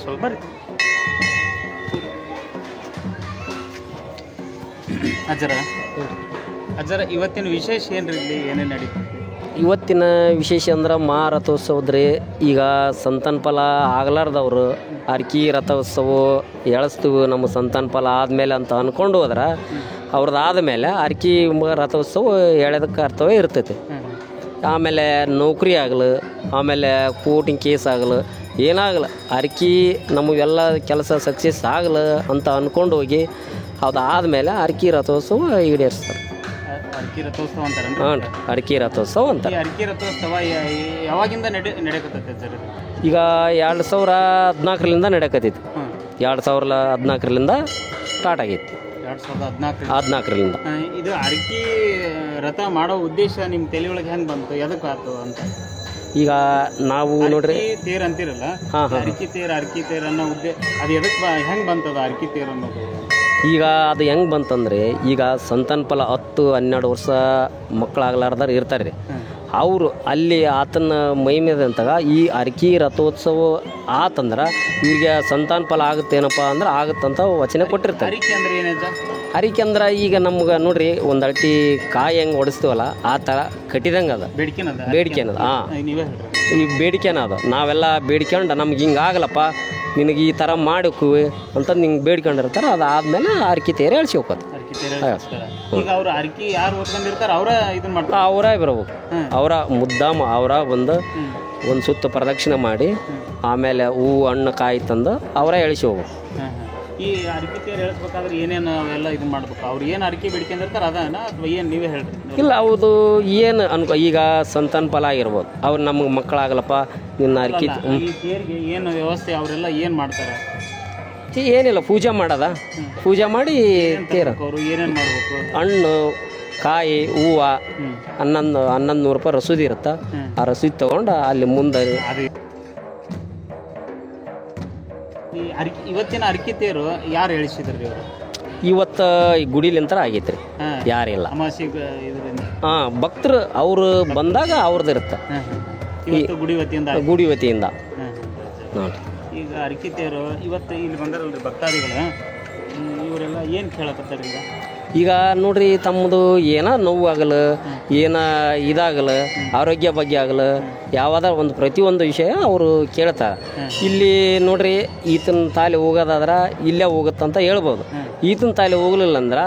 ಸ್ವಲ್ಪ ಅಜ್ಜರ ಇವತ್ತಿನ ವಿಶೇಷ ಏನ್ರಿ ಇಲ್ಲಿ ಏನೇನು ನಡೀತದೆ? ಇವತ್ತಿನ ವಿಶೇಷ ಅಂದ್ರೆ ಮಹಾರಥೋತ್ಸವದ್ರಿ. ಈಗ ಸಂತಾನ ಫಲ ಆಗಲಾರ್ದವ್ರು ಅರ್ಕಿ ರಥೋತ್ಸವ ಎಳಿಸ್ತೀವಿ ನಮ್ಮ ಸಂತಾನ ಫಲ ಆದಮೇಲೆ ಅಂತ ಅಂದ್ಕೊಂಡು ಹೋದ್ರೆ ಅವ್ರದ್ದು ಆದಮೇಲೆ ಅರ್ಕಿ ರಥೋತ್ಸವ ಎಳೆದ ಕರ್ತವ್ಯ ಇರ್ತೈತಿ. ಆಮೇಲೆ ನೌಕರಿ ಆಗಲಿ, ಆಮೇಲೆ ಕೋರ್ಟಿನ ಕೇಸ್ ಆಗಲಿ, ಏನಾಗಲ್ಲ ಅರ್ಕಿ ನಮಗೆಲ್ಲ ಕೆಲಸ ಸಕ್ಸಸ್ ಆಗಲಿ ಅಂತ ಅಂದ್ಕೊಂಡು ಹೋಗಿ ಅದಾದಮೇಲೆ ಅರ್ಕಿ ರಥೋತ್ಸವ ಈಡೇರಿಸ್ತಾರೆ. ಅರ್ಕಿ ರಥೋತ್ಸವ ಅಂತಾರೆ. ಹಾಂ, ಅರ್ಕಿ ರಥೋತ್ಸವ ಅಂತ. ಅರ್ಕಿ ರಥೋತ್ಸವ ಯಾವಾಗಿಂದ ನಡೆಯಕತ್ತೈತೆ ಸರ್? ಈಗ 2014ರಿಂದ ನಡೆಯಕತ್ತೈತಿ. 2014ರಿಂದ ಸ್ಟಾರ್ಟ್ ಆಗೈತಿ. 2014ರಿಂದ. ಇದು ಅರ್ಕಿ ರಥ ಮಾಡೋ ಉದ್ದೇಶ ನಿಮ್ಮ ತಲೆಯೊಳಗೆ ಹೆಂಗೆ ಬಂತು, ಎದಕ್ಕೆ ಆಯ್ತು ಅಂತ? ಈಗ ನಾವು ನೋಡ್ರಿ ತೇರ್ ಅಂತಿರಲ್ಲ, ಅರ್ಕಿ ತೇರ್ ಅನ್ನೋ ಉದ್ದೇಶ ಅದು ಎದಕ್ಕೆ ಹೆಂಗೆ ಬಂತದ ಅರ್ಕಿ ತೇರ್ ಅನ್ನೋದು? ಈಗ ಅದು ಹೆಂಗೆ ಬಂತಂದ್ರೆ, ಈಗ ಸಂತಾನ ಫಲ 10-12 ವರ್ಷ ಮಕ್ಕಳಾಗ್ಲಾರ್ದಾರ ಇರ್ತಾರೆ ರೀ. ಅವರು ಅಲ್ಲಿ ಆತನ ಮೈಮೇದಂತಾಗ ಈ ಅರ್ಕಿ ರಥೋತ್ಸವ ಆತಂದ್ರೆ ಇವ್ರಿಗೆ ಸಂತಾನ ಫಲ ಆಗುತ್ತೇನಪ್ಪ ಅಂದ್ರೆ ಆಗುತ್ತಂತ ವಚನ ಕೊಟ್ಟಿರ್ತಾರೆ. ಅರಿಕೆ ಅಂದ್ರೆ ಈಗ ನಮ್ಗೆ ನೋಡ್ರಿ ಒಂದು ಅಟ್ಟಿ ಕಾಯಿ ಹೆಂಗೆ ಹೊಡಿಸ್ತೀವಲ್ಲ ಆ ಥರ ಕಟ್ಟಿದಂಗೆ ಅದ ಬೇಡಿಕೆ ಅನ್ನೋದು. ಈ ಬೇಡಿಕೆನ ಅದ. ನಾವೆಲ್ಲ ಬೇಡ್ಕೊಂಡು ನಮ್ಗೆ ಹಿಂಗೆ ಆಗಲ್ಲಪ್ಪ, ನಿನಗೆ ಈ ಥರ ಮಾಡಿಕ್ವಿ ಅಂತ ನಿಂಗೆ ಬೇಡ್ಕೊಂಡಿರ್ತಾರೆ. ಅದಾದ್ಮೇಲೆ ಅರ್ಕಿ ತೇರು ಎಳ್ಸಿ ಹೋಗೋದು. ಅವರೇ ಬರಬೇಕು. ಅವರ ಮುದ್ದಾಮ ಅವರ ಒಂದು ಸುತ್ತ ಪ್ರದಕ್ಷಿಣೆ ಮಾಡಿ ಆಮೇಲೆ ಹೂವು ಹಣ್ಣು ಕಾಯಿ ತಂದು ಅವರೇ ಎಳಿಸಿ ಹೋಗ್ಬೇಕು. ಈ ಅರ್ಕಿ ತೇರು ಎಳಿಸ್ಬೇಕಾದ್ರೆ ಏನೇನು ಅವೆಲ್ಲ ಇದು ಮಾಡ್ಬೇಕು? ಅವ್ರು ಏನು ಅರ್ಕಿ ಬೇಡ್ಕೊಂಡಿರ್ತಾರೆ ಅದನ್ನ ಅಥವಾ ಏನು ನೀವೇ ಹೇಳ್ರಿ? ಇಲ್ಲ, ಹೌದು. ಏನು ಈಗ ಸಂತಾನ ಫಲ ಆಗಿರ್ಬೋದು, ಅವ್ರು ನಮಗೆ ಮಕ್ಕಳಾಗಲ್ಲಪ್ಪ ನಿನ್ನ ಅರ್ಕಿ ಏನು ವ್ಯವಸ್ಥೆ ಅವರೆಲ್ಲ ಏನು ಮಾಡ್ತಾರೆ? ಏನಿಲ್ಲ, ಪೂಜೆ ಮಾಡೋದ. ಪೂಜೆ ಮಾಡಿ ತೇರ ಅವರು ಏನೇನು ಮಾಡ್ಬೇಕು? ಹಣ್ಣು ಕಾಯಿ ಹೂವು 1100 ರೂಪಾಯಿ ರಸೀದಿ ಇರುತ್ತೆ. ಆ ರಸೀದಿ ತೊಗೊಂಡು ಅಲ್ಲಿ ಮುಂದೆ ಇವತ್ತಿನ ಅರಕೆ ತೇರು ಯಾರು ಹೇಳಿಸಿದ್ರಿ ಇವರು? ಇವತ್ತು ಈ ಗುಡಿಲಿಂತರ ಆಗೈತೆ ರೀ, ಯಾರಿಲ್ಲ. ಅಮಾಸಿಗೆ ಇದರಿಂದ ಭಕ್ತರು ಅವರು ಬಂದಾಗ ಅವ್ರದ್ದು ಇರುತ್ತೆ ಇವತ್ತು ಗುಡಿ ವತಿಯಿಂದ ನೋಡಿ. ಈಗ ಅರಕೆ ತೇರು ಇವತ್ತು ಇಲ್ಲಿ ಬಂದಾರಲ್ರಿ ಭಕ್ತಾದಿಗಳು, ಇವರೆಲ್ಲ ಏನು ಕೇಳಕತ್ತಾರ ಈಗ ನೋಡ್ರಿ, ತಮ್ಮದು ಏನೋ ನೋವು ಆಗಲ್ಲ, ಏನ ಇದಾಗಲ್ಲ, ಆರೋಗ್ಯ ಬಗ್ಗೆ ಆಗಲ್ಲ, ಯಾವುದಾರ ಒಂದು ಪ್ರತಿಯೊಂದು ವಿಷಯ ಅವರು ಕೇಳ್ತಾರೆ. ಇಲ್ಲಿ ನೋಡ್ರಿ, ಈತನ ತಾಲಿ ಹೋಗೋದಾದ್ರೆ ಇಲ್ಲೇ ಹೋಗುತ್ತಂತ ಹೇಳ್ಬೋದು. ಈತನ ತಾಲಿ ಹೋಗ್ಲಿಲ್ಲ ಅಂದ್ರೆ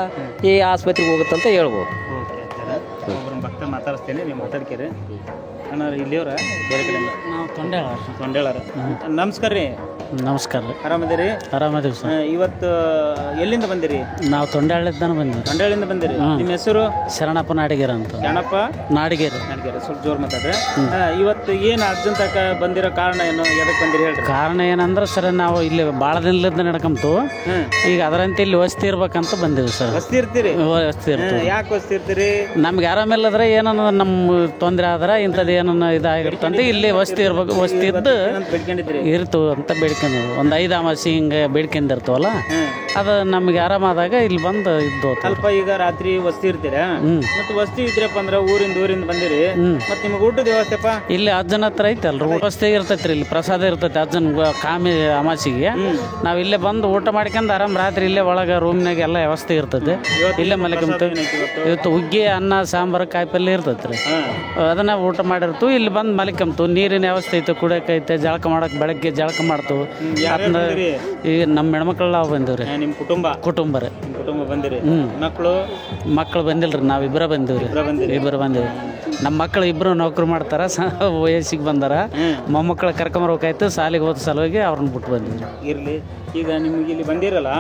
ಈ ಆಸ್ಪತ್ರೆಗೆ ಹೋಗುತ್ತಂತ ಹೇಳ್ಬೋದು. ಒಬ್ಬರನ್ನ ಭಕ್ತ ಮಾತಾಡಿಸ್ತೇನೆ, ನೀವು ಮಾತಾಡ್ಕೇರಿ. ಅಣ್ಣ ಇಲ್ಲಿಯವರ ಬೇರೆ ಕಡೆ ನಾವು ತೊಂಡೇಳಾರ. ನಮಸ್ಕಾರ ರೀ. ನಮಸ್ಕಾರ ರೀ. ಆರಾಮದಿರಿ? ಆರಾಮದೀವಿ ಸರ್. ಇವತ್ತು ಎಲ್ಲಿಂದ ಬಂದಿರಿ? ನಾವು ತೊಂಡೇಳಿಂದ ಬಂದಿವಿ. ತೊಂಡೇಳಿಂದ ಬಂದಿರಿ. ನಿಮ್ಮ ಹೆಸರು? ಶರಣಪ್ಪ ನಾಡಿಗೇರ ಅಂತ. ಶರಣಪ್ಪ ನಾಡಿಗೇರಿ. ಸ್ವಲ್ಪ ಜೋರು ಮಾತಾಡ್ರಿ. ಇವತ್ತು ಏನು ಅರ್ಜೆಂಟ್ ಬಂದಿರೋ ಕಾರಣ ಏನು, ಎದಕ್ಕೆ ಬಂದಿರಿ ಹೇಳ್ರಿ? ಕಾರಣ ಏನಂದ್ರೆ ಸರ್, ನಾವು ಇಲ್ಲಿ ಭಾಳ ದಿನದಿಂದ ನಡ್ಕೊಂತು, ಈಗ ಅದರಂತೆ ಇಲ್ಲಿ ವಸ್ತಿ ಇರ್ಬೇಕಂತ ಬಂದಿವಿ ಸರ್. ವಸ್ತಿ ಇರ್ತೀರಿ? ವಸ್ತಿ ಇರ್ತೀವಿ. ಯಾಕೆ ವಸ್ತಿ ಇರ್ತೀರಿ? ನಮ್ಗೆ ಆರಾಮಿಲ್ಲದ್ರೆ ಏನನ್ನ ನಮ್ಮ ತೊಂದರೆ ಆದ್ರೆ ಇಂಥದ್ದು ಏನನ್ನ ಇದಾಗಿರ್ತಂತ ಇಲ್ಲಿ ವಸ್ತಿ ಇರ್ಬೇಕು, ವಸ್ತಿ ಇದ್ದು ಇರ್ತು ಅಂತ ಬೇಡ್ಕೊಂಡು ಒಂದು 5 ಅಮಾಸಿ ಹಿಂಗೆ ಬೇಡ್ಕೊಂಡಿರ್ತವಲ್ಲ, ಅದು ನಮ್ಗೆ ಆರಾಮಾದಾಗ ಇಲ್ಲಿ ಬಂದು ಇದ್ದು. ಸ್ವಲ್ಪ ಈಗ ರಾತ್ರಿ ವಸ್ತಿ ಇರ್ತೀರಾ? ಮತ್ತೆ ವಸ್ತಿ ಇದ್ರಪ್ಪ ಅಂದ್ರೆ ಊರಿಂದ ಬಂದಿರಿ, ಮತ್ತೆ ನಿಮ್ಗೆ ಊಟದ ವ್ಯವಸ್ಥೆಪ್ಪ ಇಲ್ಲಿ ಅಜ್ಜನ ಹತ್ರ ಐತಲ್ರಿ, ವ್ಯವಸ್ಥೆ ಇರ್ತೈತ್ರಿ. ಇಲ್ಲಿ ಪ್ರಸಾದ ಇರ್ತೈತಿ ಅಜ್ಜನ ಕಾಮಿ ಅಮಾಸಿಗೆ. ನಾವು ಇಲ್ಲೇ ಬಂದು ಊಟ ಮಾಡ್ಕೊಂಡು ಆರಾಮ್ ರಾತ್ರಿ ಇಲ್ಲೇ ಒಳಗೆ ರೂಮ್ನಾಗ ಎಲ್ಲ ವ್ಯವಸ್ಥೆ ಇರ್ತೈತಿ. ಇಲ್ಲೇ ಮಲ್ಕೊಂತ ಇವತ್ತು ಹುಗ್ಗಿ ಅನ್ನ ಸಾಂಬಾರು ಕಾಯಿಪಲ್ಲೆ ಇರ್ತೈತ್ರಿ, ಅದನ್ನ ಊಟ ಮಾಡಿರ್ತೀವಿ. ಇಲ್ಲಿ ಬಂದು ಮಲ್ಕೊಂತು, ನೀರಿನ ವ್ಯವಸ್ಥೆ ಐತೆ, ಕುಡಿಯಕೈತೆ, ಜಳಕ ಮಾಡಕ್ ಬೆಳಗ್ಗೆ ಜಳಕ ಮಾಡ್ತೀವಿ. ಈಗ ನಮ್ಮ ಹೆಣ್ಮಕ್ಳು ನಾವು ಬಂದಿವ್ರಿ. ನಿಮ್ಮ ಕುಟುಂಬ ರೀ. ಬಂದಿರಿ? ಮಕ್ಕಳು ಬಂದಿಲ್ರಿ, ನಾವಿಬ್ಬರ ಬಂದಿವ್ರಿ. ಇಬ್ಬರು ಬಂದಿವಿ. ನಮ್ಮ ಮಕ್ಕಳು ಇಬ್ಬರು ನೌಕರಿ ಮಾಡ್ತಾರ, ವಯಸ್ಸಿಗೆ ಬಂದಾರ. ಮೊಮ್ಮಕ್ಕಳು ಕರ್ಕೊಂಬರ್ಬೇಕಾಯ್ತು, ಶಾಲೆಗೆ ಹೋದ ಸಲುವಾಗಿ ಅವ್ರನ್ನ ಬಿಟ್ಟು ಬಂದಿವ್ರಿ. ಇರ್ಲಿ, ಈಗ ನಿಮ್ಗೆ ಇಲ್ಲಿ ಬಂದಿರಲ್ಲ,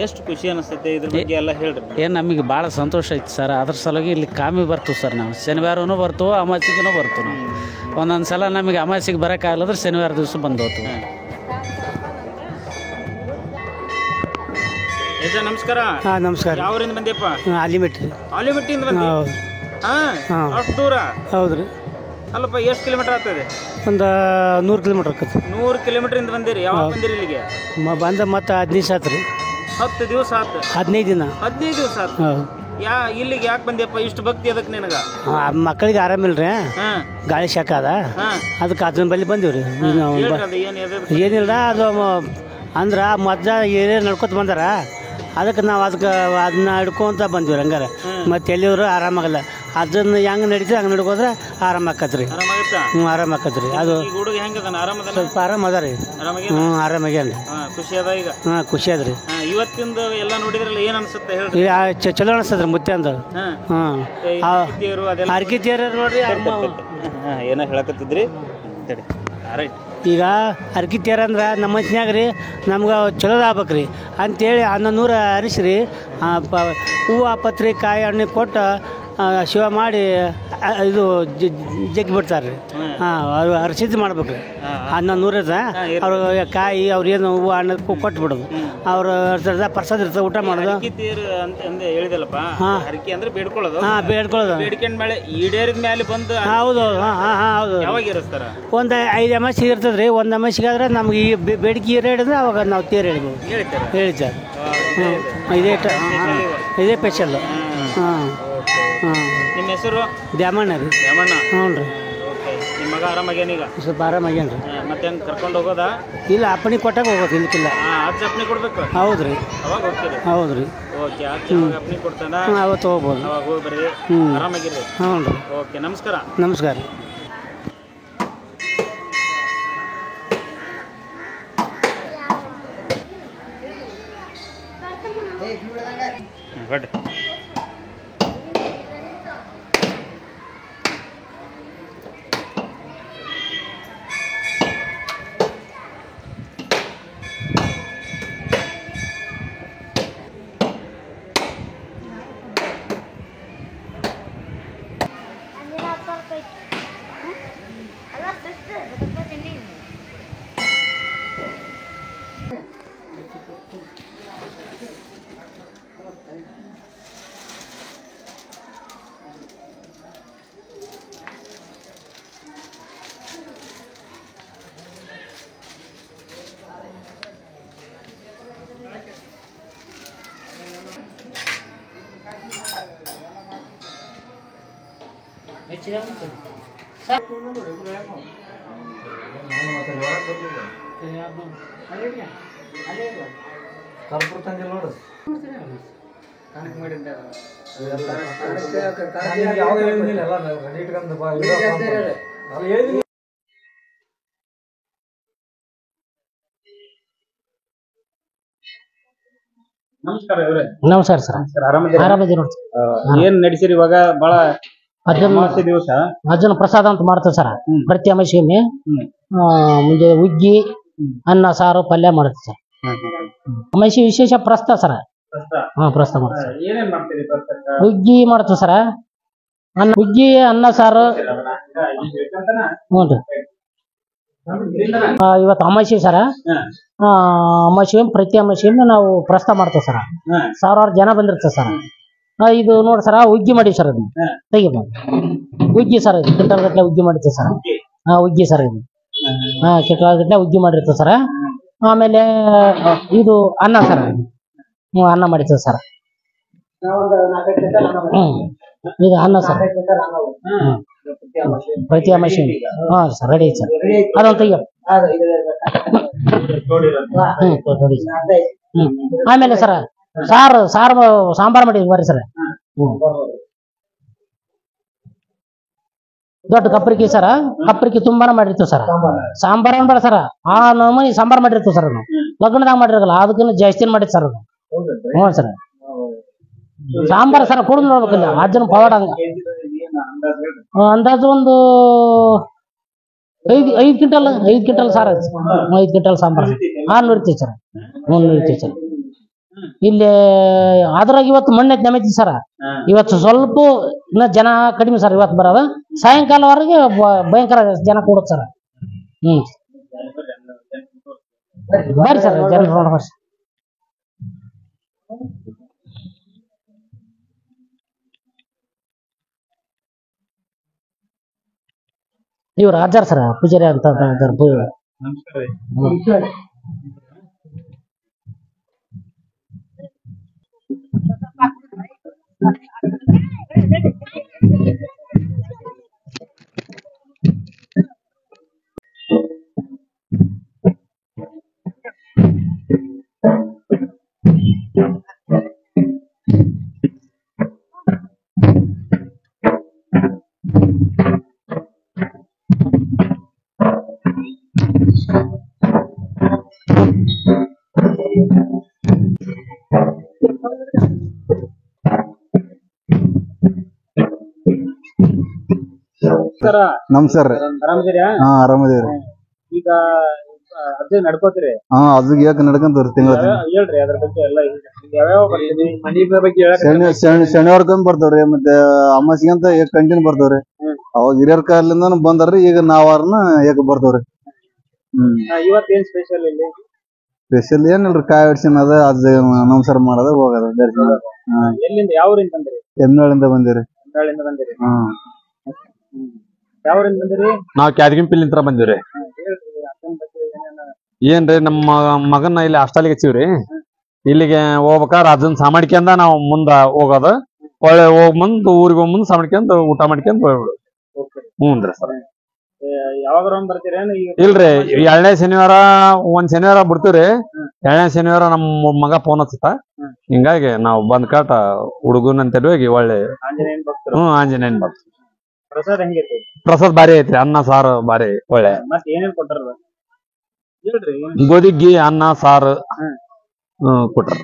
ಎಷ್ಟು ಖುಷಿ ಅನಿಸ್ತೈತೆ ಇದ್ರ ಬಗ್ಗೆ ಎಲ್ಲ ಹೇಳ್ರಿ. ಏನು ನಮಗೆ ಭಾಳ ಸಂತೋಷ ಐತಿ ಸರ್. ಅದ್ರ ಸಲುವಾಗಿ ಇಲ್ಲಿ ಕಾಮಿ ಬರ್ತೀವಿ ಸರ್. ನಾವು ಶನಿವಾರನೂ ಬರ್ತೀವಿ, ಅಮಾಸಿಗೂ ಬರ್ತೀವಿ. ನಾವು ಒಂದೊಂದು ಸಲ ನಮಗೆ ಅಮಾಸಿಗೆ ಬರೋಕ್ಕಾಗಲ್ಲದ್ರೆ ಶನಿವಾರ ದಿವಸ ಬಂದು ಹೋಗ್ತೀವಿ. ನಮಸ್ಕಾರ. ನಮಸ್ಕಾರ. ಯಾವರಿಂದ ಬಂದಿಯಪ್ಪ? ಆಲಿಮೆಟ್ಟಿಂದ ಬಂದಿ? ಅಷ್ಟು ದೂರ? ಹೌದ್ರಿ. ಅಲ್ಲಪ್ಪ, ಎಷ್ಟು ಕಿಲೋಮೀಟರ್ ಆಗ್ತದೆ? ಒಂದು 100 ಕಿಲೋಮೀಟರ್ ಆಕತಿ. 100 ಕಿಲೋಮೀಟರ್ ಇಂದ ಬಂದಿರಿ? ಯಾವಾಗ ಬಂದಿರಿ ಇಲ್ಲಿಗೆ? ಬಂದ ಮತ್ತೆ 15 ದಿವಸ ಆತ್ರಿ. 10 ದಿವಸ ಆತು? 15 ದಿನ. 15 ದಿವಸ ಆತು. ಇಲ್ಲಿಗೆ ಯಾಕೆ ಬಂದಿಯಪ್ಪ? ಇಷ್ಟು ಭಕ್ತಿ ಅದಕ್ಕೆ ನಿನಗ? ಮಕ್ಕಳಿಗೆ ಆರಾಮಿಲ್ರಿ, ಗಾಳಿ ಶಾಖ ಅದ, ಅದಕ್ಕೆ ಅದನ್ನ ಬಲ್ಲಿ ಬಂದಿವ್ರಿ. ಏನಿಲ್ಲ, ಅದು ಅಂದ್ರೆ ಮೊದ್ಲ ಏನೇ ನಡ್ಕೊತ ಬಂದಾರ, ಅದಕ್ಕೆ ನಾವು ಅದನ್ನ ಹಿಡ್ಕೊಂತ ಬಂದಿವ್ರಿ. ಹಂಗಾರೆ ಮತ್ತೆ ಎಲ್ಲಿಯವರು ಆರಾಮಾಗಲ್ಲ, ಅದನ್ನ ಹೆಂಗೆ ನಡೀತದೆ ಹಂಗೆ ನಡ್ಕೋದ್ರೆ ಆರಾಮ ಆಕತ್ರಿ. ಆರಾಮ ಆಕತ್ರಿ. ಅದು ಸ್ವಲ್ಪ ಆರಾಮ ಅದ ರೀ. ಆರಾಮಾಗ್ಯಾನ್ರಿ. ಖುಷಿ ಅದ್ರಿ. ಇವತ್ತಿಂದ ಎಲ್ಲ ನೋಡಿದ್ರಲ್ಲ, ಏನ್ ಅನ್ಸುತ್ತೆ ಹೇಳಿ? ಚಲೋ ಅನಿಸ್ತದ್ರಿ. ಮುತ್ಯಂದು ಅರ್ಕಿ ತೇರ ನೋಡ್ರಿ. ಏನೋ ಹೇಳಕತ್ತಿದ್ರಿ? ಈಗ ಅರ್ಕಿ ತೇರ ಅಂದ್ರೆ ನಮ್ಮ ಮನ್ಸಿನಾಗ ರೀ, ನಮ್ಗೆ ಚಲೋದು ಆಗ್ಬೇಕ್ರಿ ಅಂತೇಳಿ 1100 ಅರಿಸ್ರಿ, ಹೂವು ಪತ್ರಿ ಕಾಯಿ ಹಣ್ಣು ಕೊಟ್ಟು ಶಿವ ಮಾಡಿ ಇದು ಜಗ್ಗಿ ಬಿಡ್ತಾರೆ ರೀ. ಅವ್ರು ಅರ್ಸಿದ್ದು ಮಾಡ್ಬೇಕು ರೀ. 1100 ಅವ್ರು ಕಾಯಿ ಅವ್ರು ಏನು ಹೂವು ಹಣ್ಣು ಕೊಟ್ಟು ಬಿಡೋದು. ಅವ್ರು ಪ್ರಸಾದ ಇರ್ತದೆ, ಊಟ ಮಾಡೋದು. ಹೇಳಿದಲ್ಲಪ್ಪ, ಹರಕೆ ಅಂದ್ರೆ ಬೇಡ್ಕೊಳ್ಳೋದು. ಬೇಡ್ಕೊಳ್ಳೋದು. ಬೇಡ್ಕೊಂಡ ಮೇಲೆ ಈಡೇರಿದ ಮೇಲೆ ಬಂದು. ಹೌದು. ಹೌದು. ಯಾವಾಗ ಇರಿಸ್ತಾರ? ಒಂದು 5 ಅಮಾಸಿಗೆ ಇರ್ತದೆ ರೀ. 1 ಅಮಾಸಿಗೆ ಆದ್ರೆ ನಮ್ಗೆ ಈ ಬೇಡಿಕೆ ಹೇಳಿದ್ರೆ ಅವಾಗ ನಾವು ತೇರು ಹೇಳ್ಬೋದು. ಹೇಳ್ತಾರೆ. ಇದೇ ಸ್ಪೆಷಲ್. ನಿಮ್ಮ ಹೆಸರು? ದ್ಯಾಮಣ್ಣ ರೀ. ಹ್ಞೂ ರೀ. ನಿಮ್ಮ ಮಗ ಆರಾಮಾಗ್ಯಾನೀಗ? ಸ್ವಲ್ಪ ಆರಾಮಾಗ್ಯಾನ ರೀ. ಮತ್ತೆ ಹೆಂಗೆ ಕರ್ಕೊಂಡು ಹೋಗೋದಾ? ಇಲ್ಲ, ಅಪ್ಪಣಿ ಕೊಟ್ಟಾಗ ಹೋಗೋದು. ಇಲ್ಲಕ್ಕಿಲ್ಲ. ಅಜ್ಜ ಅಪ್ಪಣಿ ಕೊಡ್ಬೇಕು? ಹೌದು ರೀ. ಅವಾಗ ಹೋಗ್ತೀರಿ? ಹೌದು ರೀ. ಓಕೆ, ಅಜ್ಜ ಅಪ್ಪಣಿ ಕೊಡ್ತಾನ? ಅವತ್ತು ಹೋಗ್ಬೋದು. ಅವಾಗ ಹೋಗಿ ಬರ್ರಿ. ಆರಾಮಾಗಿರ್ರಿ. ಹ್ಞೂ ರೀ. ಓಕೆ, ನಮಸ್ಕಾರ. ನಮಸ್ಕಾರ. ಬಟ್ ನಮಸ್ಕಾರ ಇವ್ರೆ. ನಮಸ್ಕಾರ ಸರ್. ಆರಾಮದಿರಿ? ಆರಾಮದಿ ನೋಡಿ. ಏನ್ ನಡೆಸಿರಿ ಇವಾಗ? ಬಹಳ ಅಮಾವಾಸ್ಯೆ ದಿವಸ ಅರ್ಜುನ ಪ್ರಸಾದ ಅಂತ ಮಾಡ್ತೇವೆ ಸರ್. ಪ್ರತಿ ಅಮಾವಾಸ್ಯೆಗೊಮ್ಮೆ ಮುಂದೆ ಹುಗ್ಗಿ, ಅನ್ನ, ಸಾರು, ಪಲ್ಯ ಮಾಡ್ತೇವೆ ಸರ್. ಅಮಾವಾಸ್ಯೆ ವಿಶೇಷ ಪ್ರಸ್ತ ಸರ್. ಪ್ರಸ್ತ ಮಾಡ್ತೇವೆ. ಏನೇನ್ ಮಾಡ್ತೀರಿ? ಹುಗ್ಗಿ ಮಾಡ್ತೇವೆ ಸರ್. ಹುಗ್ಗಿ, ಅನ್ನ, ಸಾರು. ಹ್ಞೂ ರೀ. ಇವತ್ತು ಅಮಾವಾಸ್ಯೆ ಸರ. ಅಮಾವಾಸ್ಯೆ ಪ್ರತಿ ಅಮಾವಾಸ್ಯೆಯಿಂದ ನಾವು ಪ್ರಸ್ತ ಮಾಡ್ತೇವೆ ಸರ್. ಸಾವಿರಾರು ಜನ ಬಂದಿರ್ತೇವೆ ಸರ್. ಇದು ನೋಡಿ ಸರ, ಹುಗ್ಗಿ ಮಾಡಿವಿ ಸರ್. ಅದನ್ನ ತೆಗಿಬೋದು. ಹುಗ್ಗಿ ಸರ್, ಇದು ಕ್ವಿಂಟಲ್ ಗಟ್ಟಲೆ ಹುಗ್ಗಿ ಮಾಡಿರ್ತೇವೆ ಸರ್. ಹುಗ್ಗಿ ಸರ್ ಇದು. ಕ್ವಿಂಟಲ್ ಗಟ್ಟಲೆ ಹುಗ್ಗಿ ಮಾಡಿರ್ತೇವೆ ಸರ್. ಆಮೇಲೆ ಇದು ಅನ್ನ ಸರ್. ಅನ್ನ ಮಾಡಿರ್ತೇವೆ ಸರ್. ಇದು ಅನ್ನ ಸರ್. ಪ್ರತಿ ಅಮಾವಾಸ್ಯೆ. Sir ready sir. ಅದೊಂದು ತೆಗಿಯೋ. ಆಮೇಲೆ ಸರ ಸಾಂಬಾರ್ ಮಾಡಿದ್ವಿ ಬರ್ರಿ ಸರ್. ದೊಡ್ಡ ಕಪ್ರಿಕಿ ಸರ. ಕಪ್ರಿಕಿ ತುಂಬಾನ ಮಾಡಿರ್ತೀವಿ ಸರ್. ಸಾಂಬಾರ್ ಅನ್ಬೇಡ ಸರ, ಆ ನಮೂನಿ ಸಾಂಬಾರ್ ಮಾಡಿರ್ತೀವಿ ಸರ್. ನಾವು ಲಗ್ನದಾಗ ಮಾಡಿರಲ್ಲ, ಅದಕ್ಕಿಂತ ಜಾಸ್ತಿ ಮಾಡಿದ್ ಸರ್ ಅದು. ಹ್ಞೂ ಸರ್. ಸಾಂಬಾರ್ ಸರ ಕುಡಿದು ನೋಡ್ಬೇಕಿಲ್ಲ, ಅಜ್ಜನ ಪವಾಡ ಹಂಗ. ಅಂದಾಜು ಒಂದು 5 ಕ್ವಿಂಟಲ್ ಸಾರ. 5 ಕ್ವಿಂಟಲ್ ಸಾಂಬಾರ್ 600 ಇರ್ತೀವಿ ಸರ್. 300 ಇರ್ತೀವಿ ಸರ್. ಇಲ್ಲಿ ಅದ್ರಾಗ ಇವತ್ತು ಮಣ್ಣೆ ನೆಮ್ಮದಿ ಸರ. ಇವತ್ತು ಸ್ವಲ್ಪ ಇನ್ನ ಜನ ಕಡಿಮೆ ಸರ್. ಇವತ್ತು ಬರೋದು ಸಾಯಂಕಾಲವರೆಗೆ ಭಯಂಕರ ಜನ ಕೂಡುತ್ತೆ ಸರ್. ಬರ್ರಿ ಸರ್, ಜನ ನೋಡ ಬರ್ರಿ. ಇವ್ರು ರಾಜಾರ್ ಸರ, ಪೂಜಾರಿ ಅಂತ. ನಮಸ್ಕಾರ. ಆರಾಮದಿರಾ? ಆರಾಮದೇವ್ರಿ. ಈಗ ಅದೇ ನಡ್ಕೋತೀರಿ? ಅದು ಯಾಕೆ ನಡ್ಕೊಂತ ತಿಂಗಳ ಹೇಳ್ರಿ ಅದ್ರ ಬಗ್ಗೆ ಎಲ್ಲ. ಯಾವ್ಯಾವ ಬರ್ತೀವಿ ಮನಿ ಬಗ್ಗೆ? ಶನಿವಾರಕ್ಕೊಂದ್ ಬರ್ತಾವ್ರಿ, ಮತ್ತೆ ಅಮಾಸಿಗೆ ಅಂತ ಕಂಟಿನ್ಯೂ ಬರ್ತಾವ್ರಿ. ಅವಾಗ ಹಿರಿಯರ್ ಕಾಲಿಂದ ಬಂದಾರ್ರಿ, ಈಗ ನಾವಾರನ ಏಕ ಬರ್ತಾವ್ರಿ. ಇವತ್ತೇನ್ ಸ್ಪೆಷಲ್ ಇಲ್ಲಿ? ಸ್ಪೆಷಲ್ ಏನಿಲ್ರಿ, ಕಾಯಿ ಹೊಡ್ಸಿನ ಅದ, ಅದು ನಮಸ್ಕಾರ ಮಾಡೋದ ಹೋಗದ ದರ್ಶನ. ಎಲ್ಲಿಂದ ಯಾವ ಊರಿಂದ ಬಂದಿರಿ? ಎಮ್ನಾಳಿಂದ ಬಂದಿರಿ. ಎಮ್ನಾಳಿಂದ ಬಂದಿರಿ. ಯಾವ ಊರಿಂದ ಬಂದಿರಿ? ನಾವ್ ಕ್ಯಾದಗಿಂಪಿಲಿಂತ್ರ ಬಂದಿವ್ರಿ. ಏನ್ರಿ ನಮ್ಮ ಮಗನ ಇಲ್ಲಿ ಹಾಸ್ಟೆಲ್ಗೆ ಹಚ್ಚಿವ್ರಿ. ಇಲ್ಲಿಗೆ ಹೋಗ್ಬೇಕಾದ್ರೆ ಅದನ್ನ ಸಾಮಾಡ್ಕೊಂಡ ನಾವು ಮುಂದ ಹೋಗೋದು. ಒಳ್ಳೆ ಹೋಗ್ ಮುಂದ್ ಊರಿಗೆ ಹೋಗ್ ಮುಂದ್ ಸಾಮಾಡ್ಕೊಂಡ್ ಊಟ ಮಾಡ್ಕೊಂಡ್ ಹೋಗ್ಬಿಡು. ಹ್ಞೂನ್ರಿ ಸರ್. ಯಾವಾಗ ಬರ್ತೀರ? ಇಲ್ರಿ, 2ನೇ ಶನಿವಾರ ಒಂದ್ ಶನಿವಾರ ಬಿಡ್ತೀವ್ರಿ. 2ನೇ ಶನಿವಾರ ನಮ್ಮ ಮಗ ಫೋನ್ ಹಚ್ಚುತ್ತ. ಹಿಂಗಾಗಿ ನಾವು ಬಂದ್ ಕಾಟ ಹುಡುಗನ ಅಂತ ಹೋಗಿ ಒಳ್ಳೆ ಆಂಜನೇಯನ್ ಭಕ್ತರು. ಆಂಜನೇಯನ್ ಭಕ್ತರು. ಪ್ರಸಾದ ಹೆಂಗೈತಿ? ಪ್ರಸಾದ್ ಬಾರಿ ಐತ್ರಿ. ಅನ್ನ ಸಾರು ಬಾರಿ ಒಳ್ಳೆ. ಮತ್ ಏನೇನ್ ಕೊಟ್ಟಾರ? ಗೋಧಿಗ್ಗಿ, ಅನ್ನ, ಸಾರು ಕೊಟ್ಟಾರ.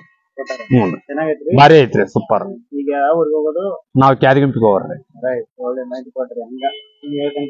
ಚೆನ್ನಾಗೈತ್ರಿ, ಬಾರಿ ಐತ್ರಿ, ಸೂಪರ್. ಈಗ ಯಾವ ಊರಿಗೆ ಹೋಗೋದು? ನಾವ್ ಕ್ಯಾದಗಿಂಪಿಗೆ ಹೋಗ್ರಿ. ರೈಟ್, ಒಳ್ಳೆ ಮಾಹಿತಿ ಕೊಟ್ರಿ. ಹಂಗ ಹೇಳ್ಕೊಂಡ್